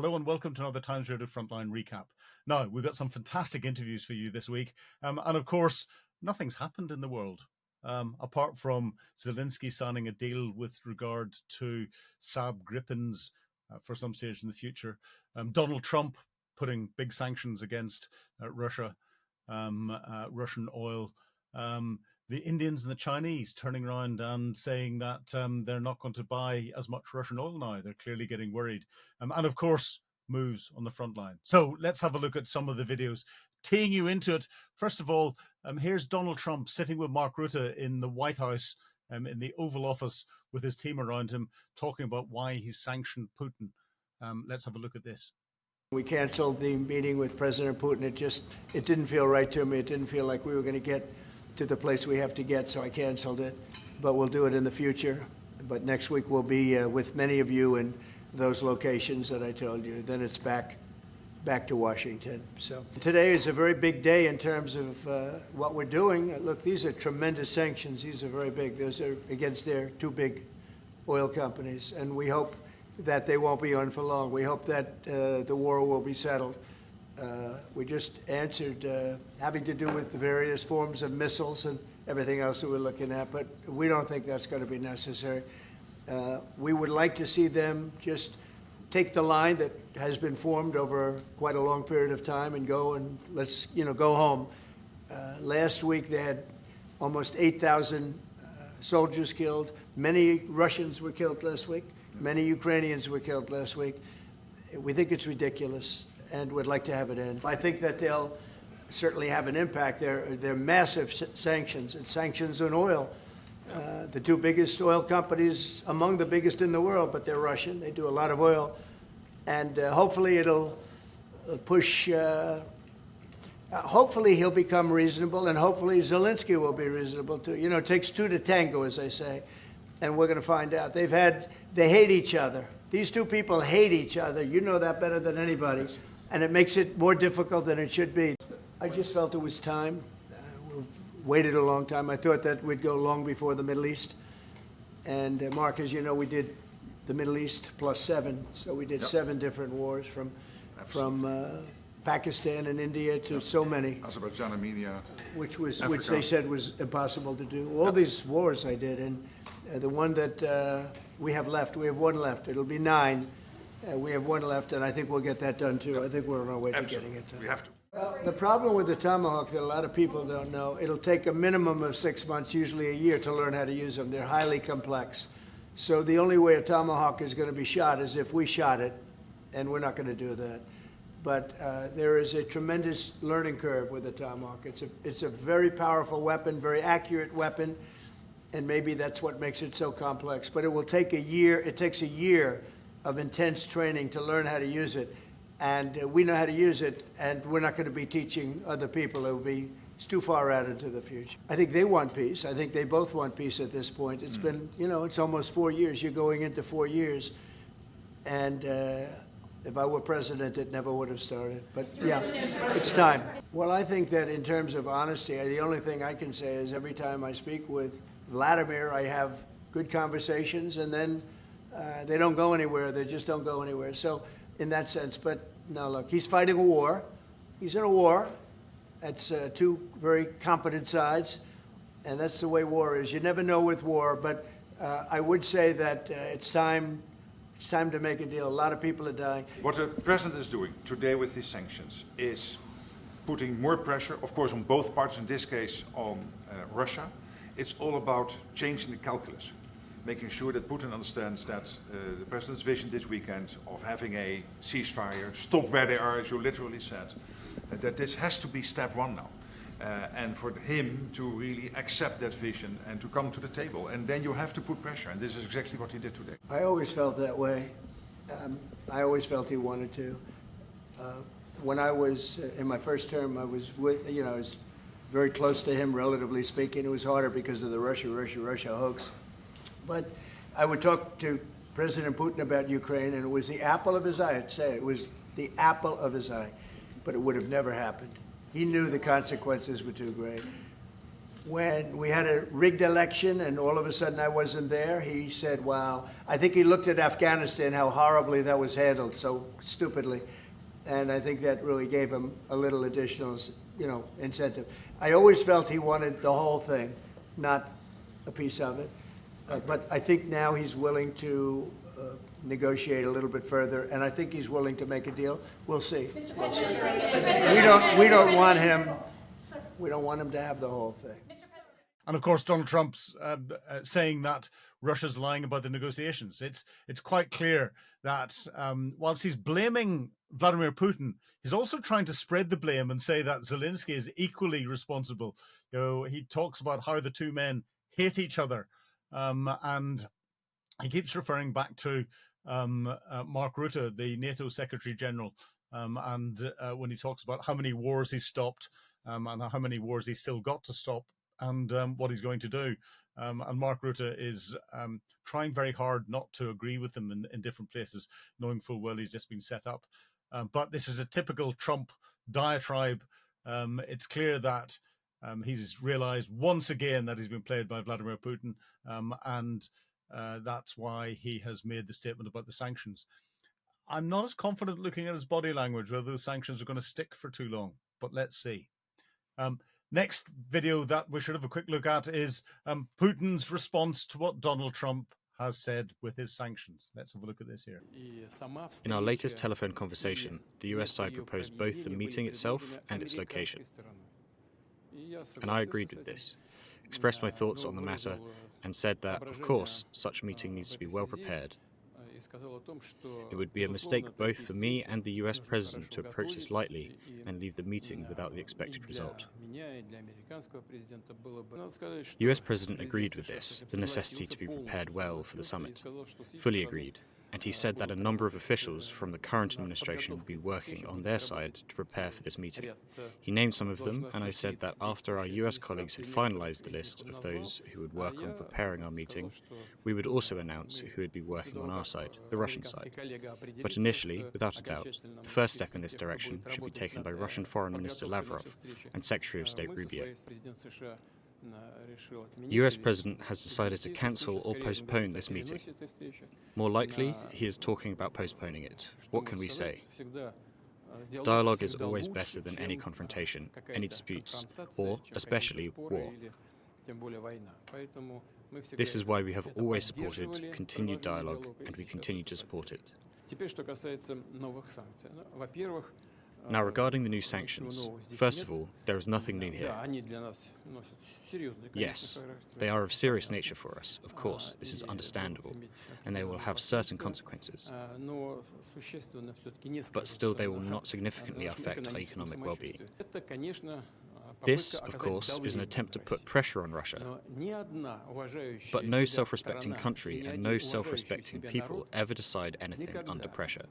Hello and welcome to another Times Radio Frontline recap. Now, we've got some fantastic interviews for you this week. And of course, nothing's happened in the world. Apart from Zelensky signing a deal with regard to Saab Gripens for some stage in the future. Donald Trump putting big sanctions against Russia, Russian oil. The Indians and the Chinese turning around and saying that they're not going to buy as much Russian oil now. They're clearly getting worried. And of course, moves on the front line. So let's have a look at some of the videos, teeing you into it. First of all, here's Donald Trump sitting with Mark Rutte in the White House, in the Oval Office with his team around him, talking about why he's sanctioned Putin. Let's have a look at this. We canceled the meeting with President Putin. It didn't feel right to me. It didn't feel like we were going to get to the place we have to get, so I canceled it. But we'll do it in the future. But next week we'll be with many of you in those locations that I told you. Then it's back to Washington. So today is a very big day in terms of what we're doing. Look, these are tremendous sanctions. These are very big. Those are against their two big oil companies, and we hope that they won't be on for long. We hope that the war will be settled. We just answered having to do with the various forms of missiles and everything else that we're looking at, but we don't think that's going to be necessary. We would like to see them just take the line that has been formed over quite a long period of time and go and let's go home. Last week they had almost 8,000 soldiers killed. Many Russians were killed last week. Many Ukrainians were killed last week. We think it's ridiculous and would like to have it end. I think that they'll certainly have an impact. They're massive sanctions. It's sanctions on oil. The two biggest oil companies, among the biggest in the world, but they're Russian. They do a lot of oil. And hopefully it'll push, hopefully he'll become reasonable, and hopefully Zelensky will be reasonable too. You know, it takes two to tango, as they say, and we're going to find out. They hate each other. These two people hate each other. You know that better than anybody. Yes. And it makes it more difficult than it should be. I just felt it was time. We've waited a long time. I thought that we'd go long before the Middle East. And Mark, as you know, we did the Middle East plus 7. So we did 7 different wars from Pakistan and India to so many. Azerbaijan, Armenia, which they said was impossible to do. All these wars I did, and the one that we have left, we have one left. It'll be 9. We have one left, and I think we'll get that done too. I think we're on our way to getting it done. We have to. Well, the problem with the Tomahawk that a lot of people don't know, it'll take a minimum of 6 months, usually a year, to learn how to use them. They're highly complex. So the only way a Tomahawk is going to be shot is if we shot it, and we're not going to do that. But there is a tremendous learning curve with the Tomahawk. It's a very powerful weapon, very accurate weapon, and maybe that's what makes it so complex. But it will take a year. It takes a year of intense training to learn how to use it. And we know how to use it, and we're not going to be teaching other people. It's too far out into the future. I think they want peace. I think they both want peace at this point. It's been, it's almost 4 years. You're going into 4 years. And if I were president, it never would have started. But yeah, it's time. Well, I think that in terms of honesty, the only thing I can say is every time I speak with Vladimir, I have good conversations, and then they don't go anywhere. They just don't go anywhere. So in that sense, but no, look, he's fighting a war. He's in a war. That's two very competent sides, and that's the way war is. You never know with war, but I would say that it's time to make a deal. A lot of people are dying. What the president is doing today with these sanctions is putting more pressure, of course, on both parties, in this case on Russia. It's all about changing the calculus, making sure that Putin understands that the president's vision this weekend of having a ceasefire, stop where they are, as you literally said, that this has to be step 1 now. And for him to really accept that vision and to come to the table. And then you have to put pressure, and this is exactly what he did today. I always felt that way. I always felt he wanted to. When I was in my first term, I was I was very close to him, relatively speaking. It was harder because of the Russia hoax. But I would talk to President Putin about Ukraine, and it was the apple of his eye. I'd say it was the apple of his eye, but it would have never happened. He knew the consequences were too great. when we had a rigged election and all of a sudden I wasn't there, he said, wow. I think he looked at Afghanistan, how horribly that was handled, so stupidly. And I think that really gave him a little additional, incentive. I always felt he wanted the whole thing, not a piece of it. But I think now he's willing to negotiate a little bit further, and I think he's willing to make a deal. We'll see. Mr. President, We don't want him. We don't want him to have the whole thing. And of course, Donald Trump's saying that Russia's lying about the negotiations. It's quite clear that whilst he's blaming Vladimir Putin, he's also trying to spread the blame and say that Zelensky is equally responsible. He talks about how the two men hate each other, and he keeps referring back to Mark Rutte, the NATO Secretary General, and when he talks about how many wars he's stopped and how many wars he's still got to stop, and what he's going to do. And Mark Rutte is trying very hard not to agree with him in different places, knowing full well he's just been set up. But this is a typical Trump diatribe. It's clear that he's realized once again that he's been played by Vladimir Putin, and that's why he has made the statement about the sanctions. I'm not as confident looking at his body language whether those sanctions are going to stick for too long, but let's see. Next video that we should have a quick look at is Putin's response to what Donald Trump has said with his sanctions. Let's have a look at this here. In our latest telephone conversation, the US side proposed both the meeting itself and its location. And I agreed with this, expressed my thoughts on the matter, and said that, of course, such a meeting needs to be well prepared. It would be a mistake both for me and the US President to approach this lightly and leave the meeting without the expected result. The US President agreed with this, the necessity to be prepared well for the summit. Fully agreed. And he said that a number of officials from the current administration will be working on their side to prepare for this meeting. He named some of them, and I said that after our US colleagues had finalized the list of those who would work on preparing our meeting, we would also announce who would be working on our side, the Russian side. But initially, without a doubt, the first step in this direction should be taken by Russian Foreign Minister Lavrov and Secretary of State Rubio. The US President has decided to cancel or postpone this meeting. More likely, he is talking about postponing it. What can we say? Dialogue is always better than any confrontation, any disputes, or, especially, war. This is why we have always supported continued dialogue, and we continue to support it. Now, regarding the new sanctions, first of all, there is nothing new here. Yes, they are of serious nature for us, of course, this is understandable, and they will have certain consequences. But still, they will not significantly affect our economic well-being. This, of course, is an attempt to put pressure on Russia. But no self-respecting country and no self-respecting people ever decide anything under pressure.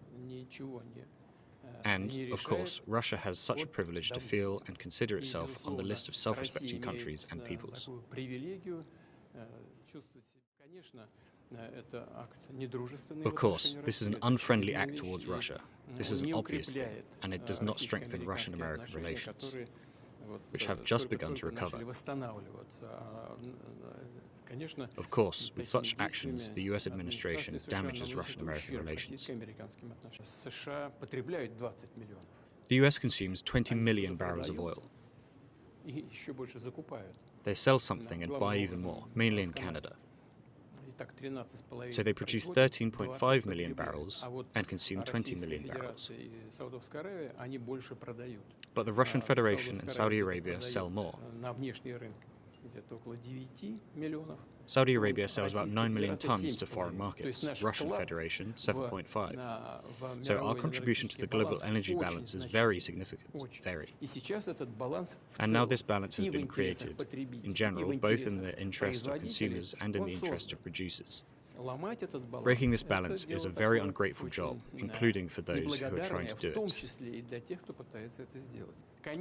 And, of course, Russia has such a privilege to feel and consider itself on the list of self-respecting countries and peoples. Of course, this is an unfriendly act towards Russia. This is an obvious thing, and it does not strengthen Russian-American relations, which have just begun to recover. Of course, with such actions, the US administration damages Russian-American relations. The US consumes 20 million barrels of oil. They sell something and buy even more, mainly in Canada. So they produce 13.5 million barrels and consume 20 million barrels. But the Russian Federation and Saudi Arabia sell more. Saudi Arabia sells about 9 million tons to foreign markets, Russian Federation 7.5. So our contribution to the global energy balance is very significant, very. And now this balance has been created, in general, both in the interest of consumers and in the interest of producers. Breaking this balance is a very ungrateful job, including for those who are trying to do it.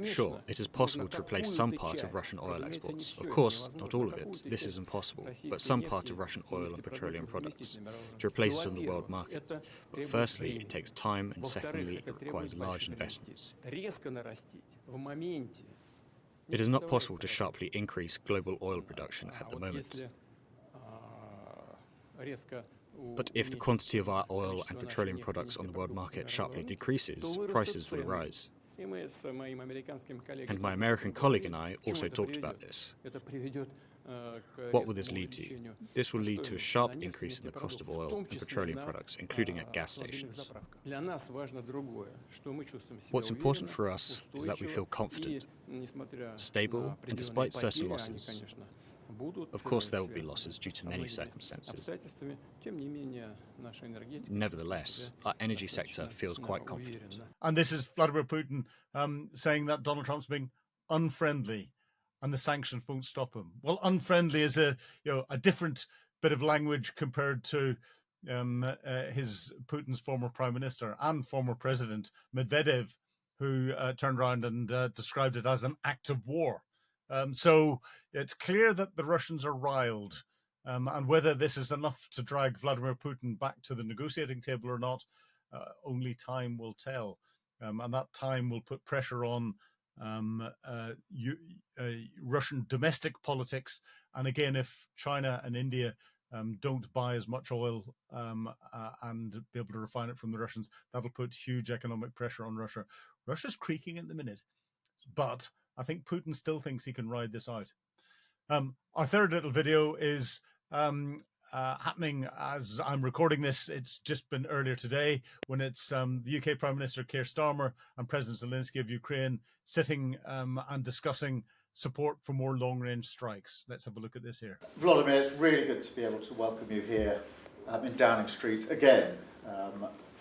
Sure, it is possible to replace some part of Russian oil exports. Of course, not all of it. This is impossible. But some part of Russian oil and petroleum products, to replace it on the world market. But firstly, it takes time, and secondly, it requires large investments. It is not possible to sharply increase global oil production at the moment. But if the quantity of our oil and petroleum products on the world market sharply decreases, prices will rise. And my American colleague and I also talked about this. What will this lead to? This will lead to a sharp increase in the cost of oil and petroleum products, including at gas stations. What's important for us is that we feel confident, stable, and despite certain losses. Of course, there will be losses due to many circumstances. Nevertheless, our energy sector feels quite confident. And this is Vladimir Putin saying that Donald Trump's being unfriendly and the sanctions won't stop him. Well, unfriendly is a different bit of language compared to Putin's former prime minister and former president Medvedev, who turned around and described it as an act of war. So it's clear that the Russians are riled, and whether this is enough to drag Vladimir Putin back to the negotiating table or not, only time will tell. And that time will put pressure on Russian domestic politics. And again, if China and India don't buy as much oil and be able to refine it from the Russians, that'll put huge economic pressure on Russia. Russia's creaking at the minute, but I think Putin still thinks he can ride this out. Our third little video is happening as I'm recording this. It's just been earlier today when it's the UK Prime Minister Keir Starmer and President Zelensky of Ukraine sitting and discussing support for more long-range strikes. Let's have a look at this here. Vladimir, it's really good to be able to welcome you here in Downing Street again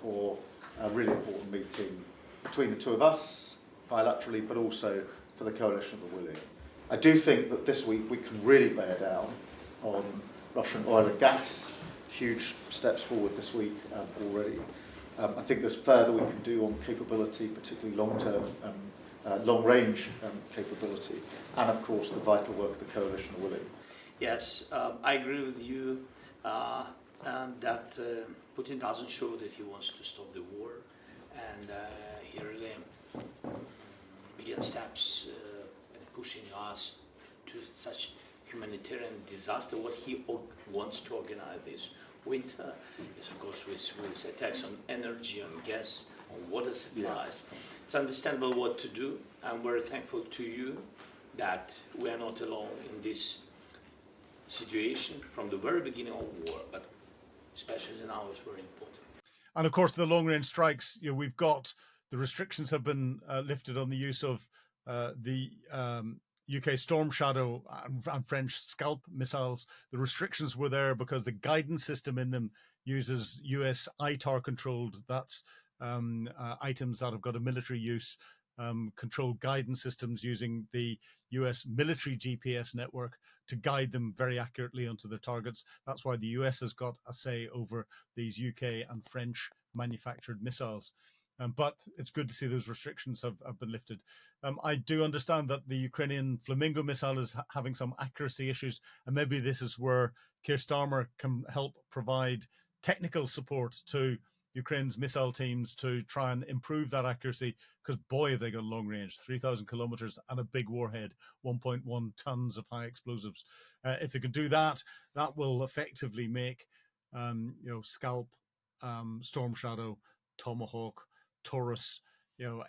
for a really important meeting between the two of us, bilaterally, but also for the Coalition of the Willing. I do think that this week we can really bear down on Russian oil and gas. Huge steps forward this week already. I think there's further we can do on capability, particularly long-term, long-range capability, and of course the vital work of the Coalition of the Willing. Yes, I agree with you and that Putin doesn't show that he wants to stop the war, and he really began steps pushing us to such humanitarian disaster. What he wants to organize this winter is, of course, with attacks on energy, on gas, on water supplies. Yeah. It's understandable what to do. I'm very thankful to you that we are not alone in this situation from the very beginning of war, but especially now it's very important. And of course, the long-range strikes, we've got the restrictions have been lifted on the use of the UK Storm Shadow and French Scalp missiles. The restrictions were there because the guidance system in them uses US ITAR controlled. That's items that have got a military use, controlled guidance systems using the US military GPS network to guide them very accurately onto the targets. That's why the US has got a say over these UK and French manufactured missiles. But it's good to see those restrictions have been lifted. I do understand that the Ukrainian Flamingo missile is having some accuracy issues, and maybe this is where Keir Starmer can help provide technical support to Ukraine's missile teams to try and improve that accuracy, because boy, have they got long range, 3,000 kilometers and a big warhead, 1.1 tons of high explosives. If they can do that, that will effectively make Scalp, Storm Shadow, Tomahawk, Taurus,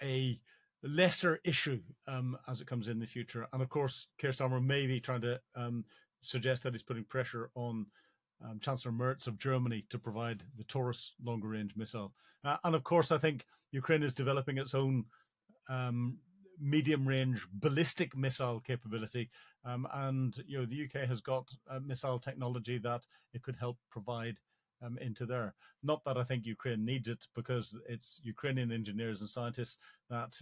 a lesser issue as it comes in the future. And of course, Keir Starmer may be trying to suggest that he's putting pressure on Chancellor Merz of Germany to provide the Taurus longer range missile. And of course, I think Ukraine is developing its own medium range ballistic missile capability. And the UK has got missile technology that it could help provide into there. Not that I think Ukraine needs it, because it's Ukrainian engineers and scientists that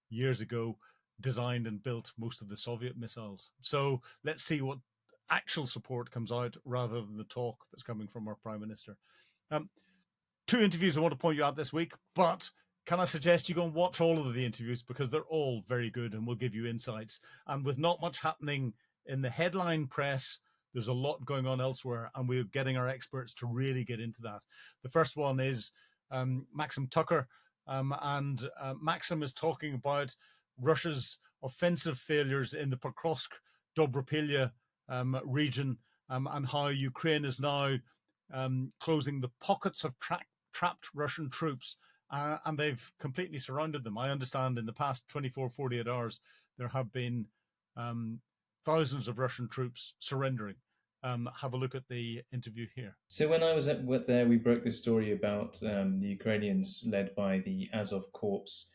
years ago designed and built most of the Soviet missiles. So let's see what actual support comes out rather than the talk that's coming from our Prime Minister. Two interviews I want to point you out this week, but can I suggest you go and watch all of the interviews, because they're all very good and will give you insights. And with not much happening in the headline press, there's a lot going on elsewhere, and we're getting our experts to really get into that. The first one is Maxim Tucker, and Maxim is talking about Russia's offensive failures in the Pokrovsk Dobropilya region, and how Ukraine is now closing the pockets of trapped Russian troops, and they've completely surrounded them. I understand in the past 24, 48 hours, there have been thousands of Russian troops surrendering. Have a look at the interview here. So when I was there, we broke this story about the Ukrainians led by the Azov Corps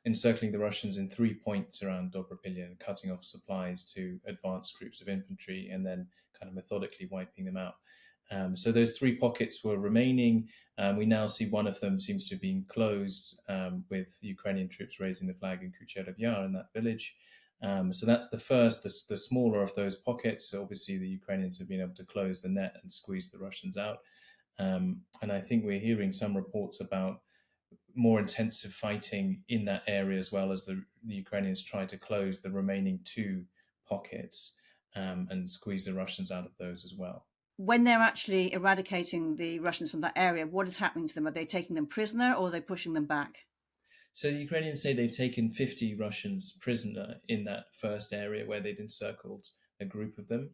encircling the Russians in 3 points around Dobropilya and cutting off supplies to advanced groups of infantry and then kind of methodically wiping them out. So those 3 pockets were remaining. We now see one of them seems to have been closed with Ukrainian troops raising the flag in Kucherov Yar in that village. So that's the first, the smaller of those pockets. So obviously, the Ukrainians have been able to close the net and squeeze the Russians out. And I think we're hearing some reports about more intensive fighting in that area, as well as the Ukrainians try to close the remaining 2 pockets and squeeze the Russians out of those as well. When they're actually eradicating the Russians from that area, what is happening to them? Are they taking them prisoner, or are they pushing them back? So the Ukrainians say they've taken 50 Russians prisoner in that first area where they'd encircled a group of them.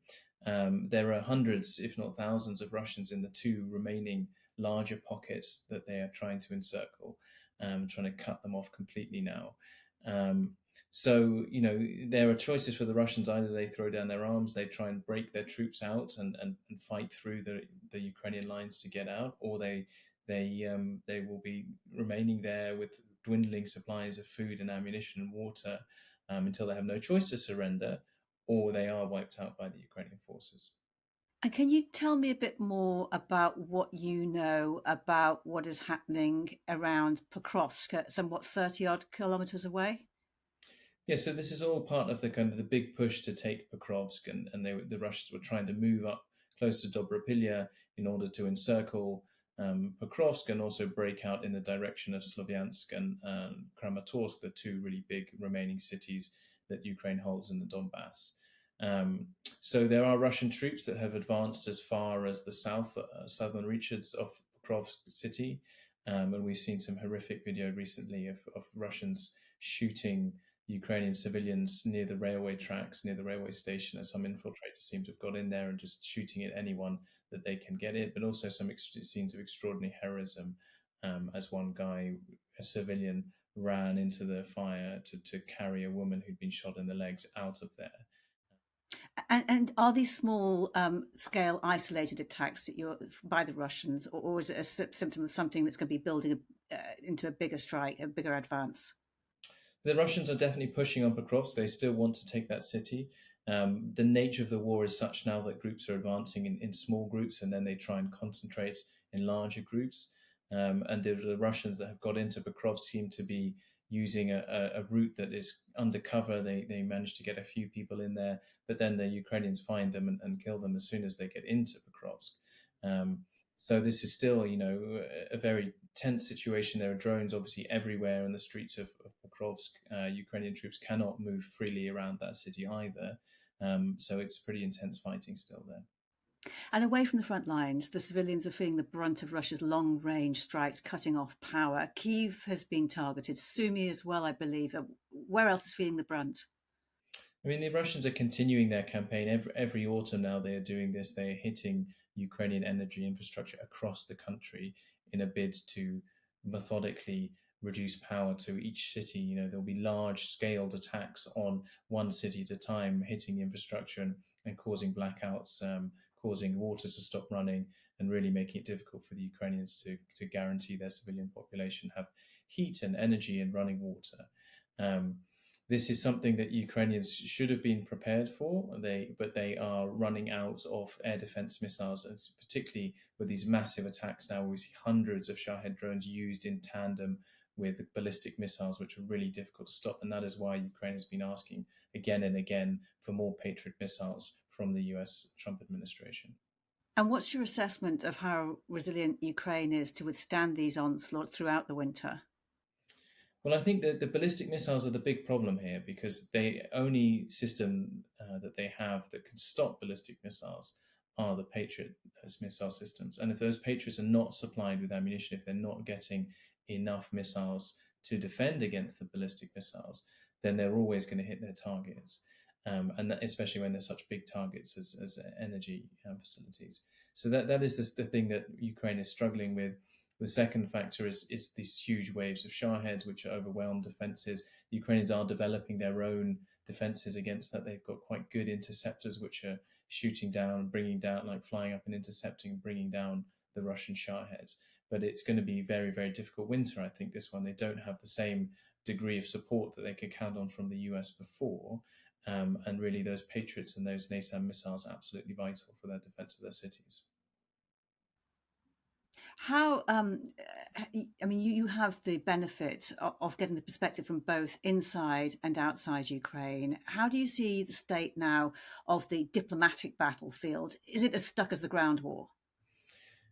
There are hundreds, if not thousands, of Russians in the 2 remaining larger pockets that they are trying to encircle, trying to cut them off completely now. So, there are choices for the Russians. Either they throw down their arms, they try and break their troops out and fight through the Ukrainian lines to get out, or they will be remaining there with dwindling supplies of food and ammunition and water until they have no choice to surrender, or they are wiped out by the Ukrainian forces. And can you tell me a bit more about what you know about what is happening around Pokrovsk, somewhat 30-odd kilometers away? Yeah, so this is all part of the kind of the big push to take Pokrovsk, and the Russians were trying to move up close to Dobropilya in order to encircle Pokrovsk and also break out in the direction of Slovyansk and Kramatorsk, the 2 really big remaining cities that Ukraine holds in the Donbass. So there are Russian troops that have advanced as far as the southern reaches of Pokrovsk city, and we've seen some horrific video recently of Russians shooting Ukrainian civilians near the railway tracks, near the railway station, as some infiltrators seem to have got in there and just shooting at anyone that they can get in, but also some scenes of extraordinary heroism as one guy, a civilian, ran into the fire to carry a woman who'd been shot in the legs out of there. And are these small scale isolated attacks by the Russians, or is it a symptom of something that's going to be building into a bigger strike, a bigger advance? The Russians are definitely pushing on Pokrovsk. They still want to take that city. The nature of the war is such now that groups are advancing in small groups, and then they try and concentrate in larger groups. And the Russians that have got into Pokrovsk seem to be using a route that is undercover. They manage to get a few people in there, but then the Ukrainians find them and kill them as soon as they get into Pokrovsk. So this is still, a very tense situation. There are drones obviously everywhere in the streets of Pokrovsk. Ukrainian troops cannot move freely around that city either. So it's pretty intense fighting still there. And away from the front lines, the civilians are feeling the brunt of Russia's long-range strikes cutting off power. Kyiv has been targeted, Sumy as well, I believe. Where else is feeling the brunt? I mean, the Russians are continuing their campaign. Every autumn now they are doing this. They are hitting Ukrainian energy infrastructure across the country in a bid to methodically reduce power to each city. There'll be large-scaled attacks on one city at a time, hitting infrastructure and causing blackouts, causing water to stop running, and really making it difficult for the Ukrainians to guarantee their civilian population have heat and energy and running water. This is something that Ukrainians should have been prepared for, but they are running out of air defense missiles, particularly with these massive attacks now. We see hundreds of Shahed drones used in tandem with ballistic missiles, which are really difficult to stop. And that is why Ukraine has been asking again and again for more Patriot missiles from the US Trump administration. And what's your assessment of how resilient Ukraine is to withstand these onslaughts throughout the winter? Well, I think that the ballistic missiles are the big problem here, because the only system that they have that can stop ballistic missiles are the Patriot missile systems. And if those Patriots are not supplied with ammunition, if they're not getting enough missiles to defend against the ballistic missiles, then they're always going to hit their targets. And that, especially when they're such big targets as energy facilities. So that is the thing that Ukraine is struggling with. The second factor is these huge waves of Sharheads, which are overwhelmed defenses. The Ukrainians are developing their own defenses against that. They've got quite good interceptors, which are shooting down, bringing down, like flying up and intercepting, bringing down the Russian Sharheads. But it's going to be very, very difficult winter, I think, this one. They don't have the same degree of support that they could count on from the US before. And really, those Patriots and those NASAM missiles are absolutely vital for their defense of their cities. How, I mean, you have the benefit of getting the perspective from both inside and outside Ukraine. How do you see the state now of the diplomatic battlefield? Is it as stuck as the ground war?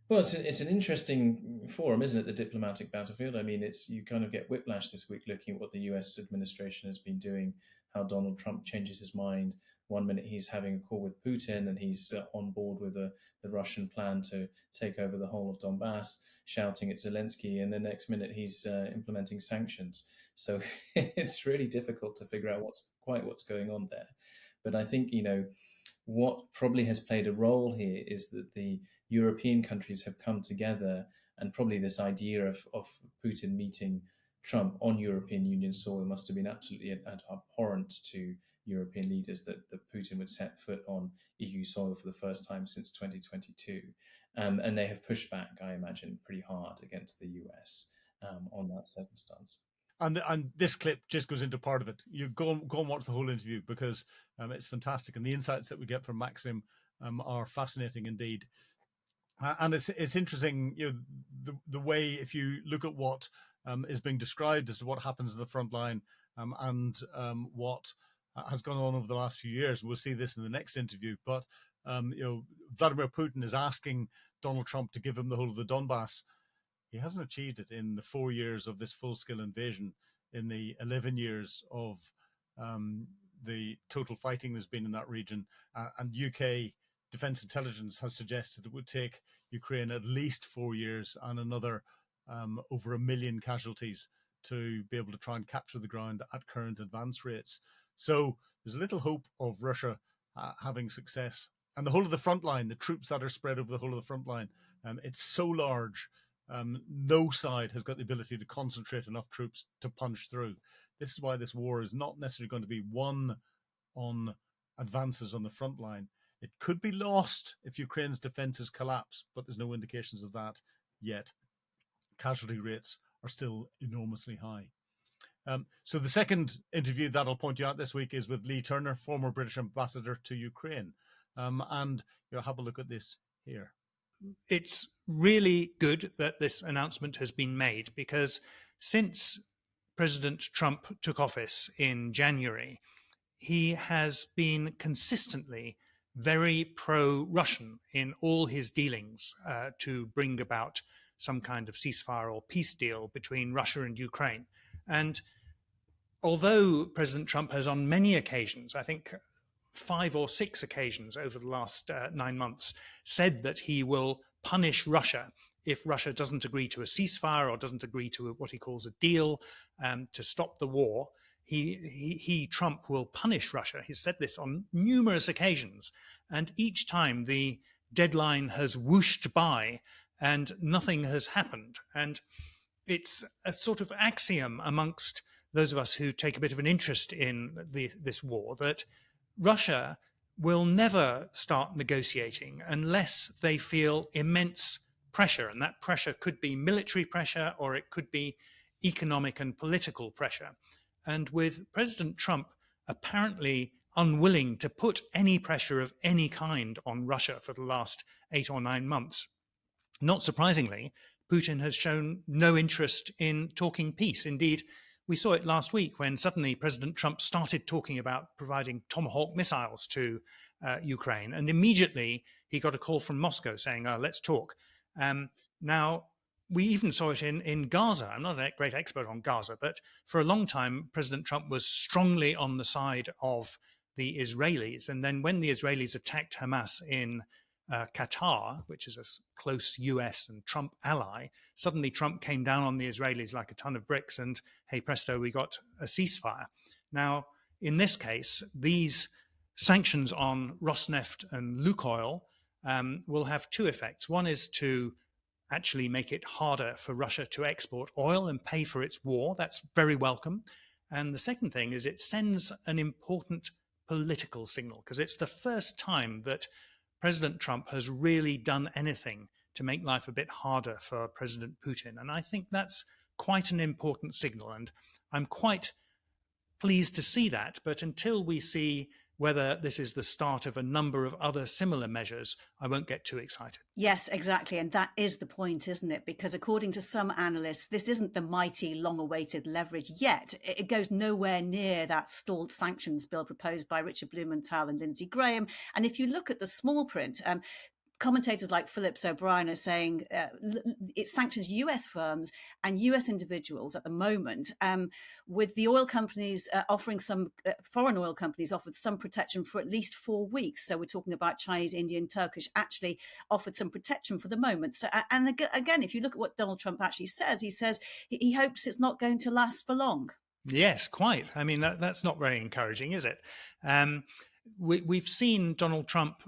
Well, it's an interesting forum, isn't it? The diplomatic battlefield. I mean, you kind of get whiplash this week looking at what the US administration has been doing, how Donald Trump changes his mind. One minute he's having a call with Putin and he's on board with the Russian plan to take over the whole of Donbass, shouting at Zelensky, and the next minute he's implementing sanctions. So it's really difficult to figure out what's going on there. But I think, what probably has played a role here is that the European countries have come together, and probably this idea of Putin meeting Trump on European Union soil must have been absolutely abhorrent to European leaders that Putin would set foot on EU soil for the first time since 2022. And they have pushed back, I imagine, pretty hard against the US on that circumstance. And this clip just goes into part of it. You go and watch the whole interview because it's fantastic, and the insights that we get from Maxim are fascinating indeed. And it's interesting, the way, if you look at what is being described as to what happens in the front line and what has gone on over the last few years. We'll see this in the next interview. But Vladimir Putin is asking Donald Trump to give him the whole of the Donbass. He hasn't achieved it in the 4 years of this full-scale invasion, in the 11 years of the total fighting there's been in that region. And UK Defence Intelligence has suggested it would take Ukraine at least 4 years and another over 1 million casualties to be able to try and capture the ground at current advance rates. So there's a little hope of Russia having success. And the whole of the front line, the troops that are spread over the whole of the front line, it's so large. No side has got the ability to concentrate enough troops to punch through. This is why this war is not necessarily going to be won on advances on the front line. It could be lost if Ukraine's defences collapse, but there's no indications of that yet. Casualty rates are still enormously high. So the second interview that I'll point you out this week is with Lee Turner, former British ambassador to Ukraine. And you'll have a look at this here. It's really good that this announcement has been made, because since President Trump took office in January, he has been consistently very pro-Russian in all his dealings to bring about some kind of ceasefire or peace deal between Russia and Ukraine. And although President Trump has on many occasions, I think 5 or 6 occasions over the last 9 months, said that he will punish Russia if Russia doesn't agree to a ceasefire or doesn't agree to what he calls a deal to stop the war, Trump, will punish Russia. He's said this on numerous occasions, and each time the deadline has whooshed by and nothing has happened. And it's a sort of axiom amongst those of us who take a bit of an interest in this war that Russia will never start negotiating unless they feel immense pressure. And that pressure could be military pressure or it could be economic and political pressure. And with President Trump apparently unwilling to put any pressure of any kind on Russia for the last 8 or 9 months, not surprisingly, Putin has shown no interest in talking peace. Indeed, we saw it last week when suddenly President Trump started talking about providing Tomahawk missiles to Ukraine. And immediately he got a call from Moscow saying, let's talk. Now, we even saw it in Gaza. I'm not a great expert on Gaza, but for a long time, President Trump was strongly on the side of the Israelis. And then when the Israelis attacked Hamas in Qatar, which is a close US and Trump ally, suddenly Trump came down on the Israelis like a ton of bricks and, hey presto, we got a ceasefire. Now, in this case, these sanctions on Rosneft and Lukoil will have two effects. One is to actually make it harder for Russia to export oil and pay for its war. That's very welcome. And the second thing is it sends an important political signal, because it's the first time that President Trump has really done anything to make life a bit harder for President Putin. And I think that's quite an important signal. And I'm quite pleased to see that. But until we see whether this is the start of a number of other similar measures, I won't get too excited. Yes, exactly. And that is the point, isn't it? Because according to some analysts, this isn't the mighty, long-awaited leverage yet. It goes nowhere near that stalled sanctions bill proposed by Richard Blumenthal and Lindsey Graham. And if you look at the small print, commentators like Phillips O'Brien are saying it sanctions US firms and US individuals at the moment, with the oil companies offering some, foreign oil companies offered some protection for at least 4 weeks. So we're talking about Chinese, Indian, Turkish actually offered some protection for the moment. So, and again, if you look at what Donald Trump actually says, he says he hopes it's not going to last for long. Yes, quite. I mean, that's not very encouraging, is it? We've seen Donald Trump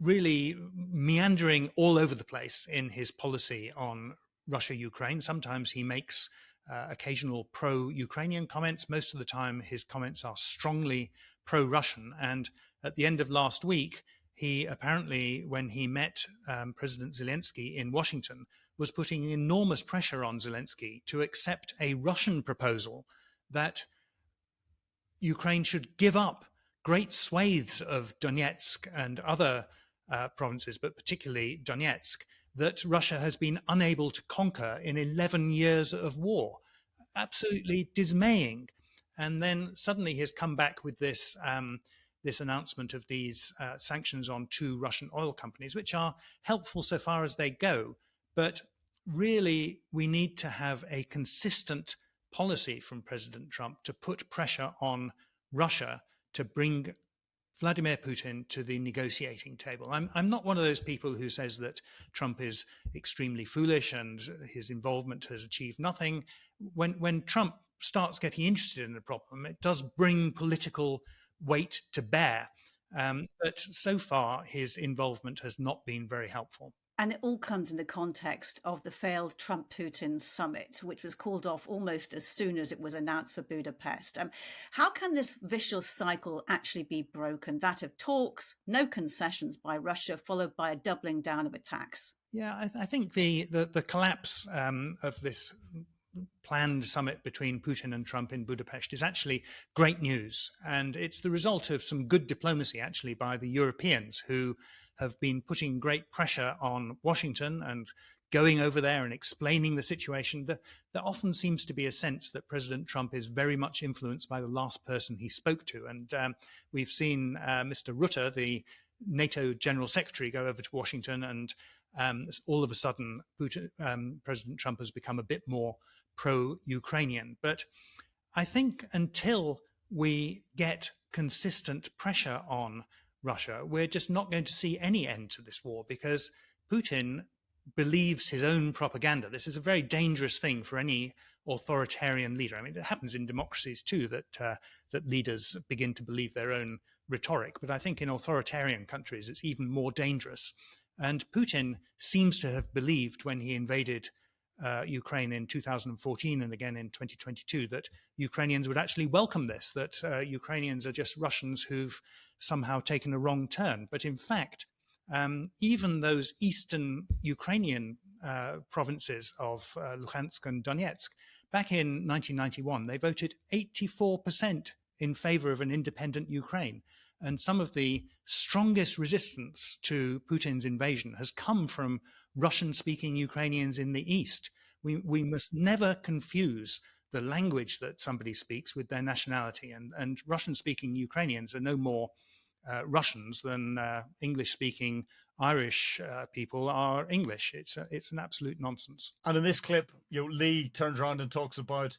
really meandering all over the place in his policy on Russia-Ukraine. Sometimes he makes occasional pro-Ukrainian comments. Most of the time, his comments are strongly pro-Russian. And at the end of last week, he apparently, when he met President Zelensky in Washington, was putting enormous pressure on Zelensky to accept a Russian proposal that Ukraine should give up great swathes of Donetsk and other provinces, but particularly Donetsk, that Russia has been unable to conquer in 11 years of war. Absolutely dismaying. And then suddenly he has come back with this this announcement of these sanctions on 2 Russian oil companies, which are helpful so far as they go. But really, we need to have a consistent policy from President Trump to put pressure on Russia to bring Vladimir Putin to the negotiating table. I'm not one of those people who says that Trump is extremely foolish and his involvement has achieved nothing. When Trump starts getting interested in a problem, it does bring political weight to bear. But so far, his involvement has not been very helpful. And it all comes in the context of the failed Trump-Putin summit, which was called off almost as soon as it was announced for Budapest. How can this vicious cycle actually be broken? That of talks, no concessions by Russia, followed by a doubling down of attacks. Yeah, I think the collapse of this planned summit between Putin and Trump in Budapest is actually great news. And it's the result of some good diplomacy, actually, by the Europeans who have been putting great pressure on Washington and going over there and explaining the situation. There often seems to be a sense that President Trump is very much influenced by the last person he spoke to. And we've seen Mr. Rutte, the NATO General Secretary, go over to Washington, and all of a sudden President Trump has become a bit more pro-Ukrainian. But I think until we get consistent pressure on Russia, we're just not going to see any end to this war, because Putin believes his own propaganda. This is a very dangerous thing for any authoritarian leader. I mean, it happens in democracies too, that leaders begin to believe their own rhetoric. But I think in authoritarian countries, it's even more dangerous. And Putin seems to have believed, when he invaded Ukraine in 2014 and again in 2022, that Ukrainians would actually welcome this, that Ukrainians are just Russians who've somehow taken a wrong turn. But in fact, even those eastern Ukrainian provinces of Luhansk and Donetsk, back in 1991, they voted 84% in favor of an independent Ukraine. And some of the strongest resistance to Putin's invasion has come from Russian-speaking Ukrainians in the East. We must never confuse the language that somebody speaks with their nationality. And Russian-speaking Ukrainians are no more Russians than English-speaking Irish people are English. It's an absolute nonsense. And in this clip, Lee turns around and talks about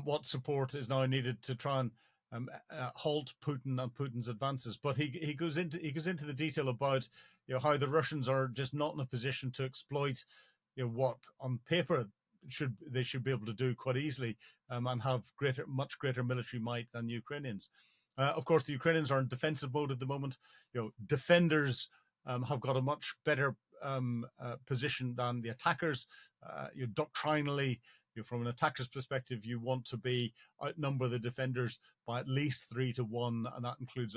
what support is now needed to try and halt Putin and Putin's advances. But he goes into the detail about how the Russians are just not in a position to exploit what on paper they should be able to do quite easily, and have much greater military might than the Ukrainians. Of course, the Ukrainians are in defensive mode at the moment. Defenders have got a much better position than the attackers. Doctrinally, from an attacker's perspective, you want to outnumber the defenders by at least 3-1, and that includes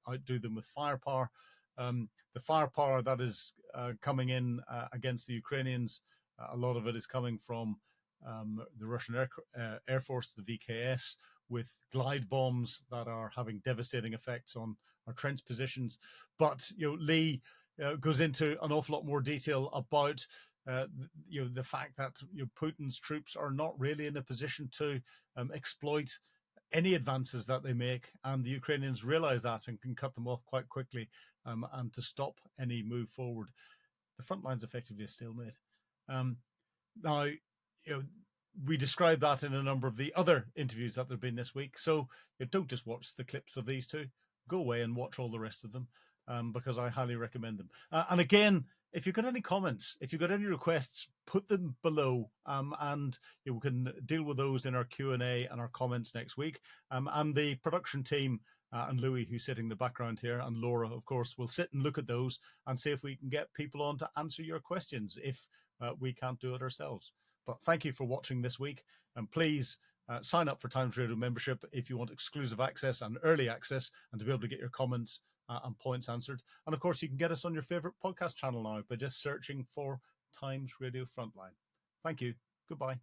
outdo them with firepower. The firepower that is coming in against the Ukrainians, a lot of it is coming from the Russian Air Force, the VKS, with glide bombs that are having devastating effects on our trench positions. But Lee goes into an awful lot more detail about the fact that Putin's troops are not really in a position to exploit any advances that they make, and the Ukrainians realize that and can cut them off quite quickly, and to stop any move forward. The front line's effectively a stalemate. Now, we described that in a number of the other interviews that there have been this week. So don't just watch the clips of these two. Go away and watch all the rest of them, because I highly recommend them. And again, if you've got any comments, if you've got any requests, put them below, and we can deal with those in our Q&A and our comments next week. And the production team, and Louis, who's sitting in the background here, and Laura, of course, will sit and look at those and see if we can get people on to answer your questions if we can't do it ourselves. But thank you for watching this week, and please sign up for Times Radio membership if you want exclusive access and early access, and to be able to get your comments and points answered. And of course, you can get us on your favorite podcast channel now by just searching for Times Radio Frontline. Thank you. Goodbye.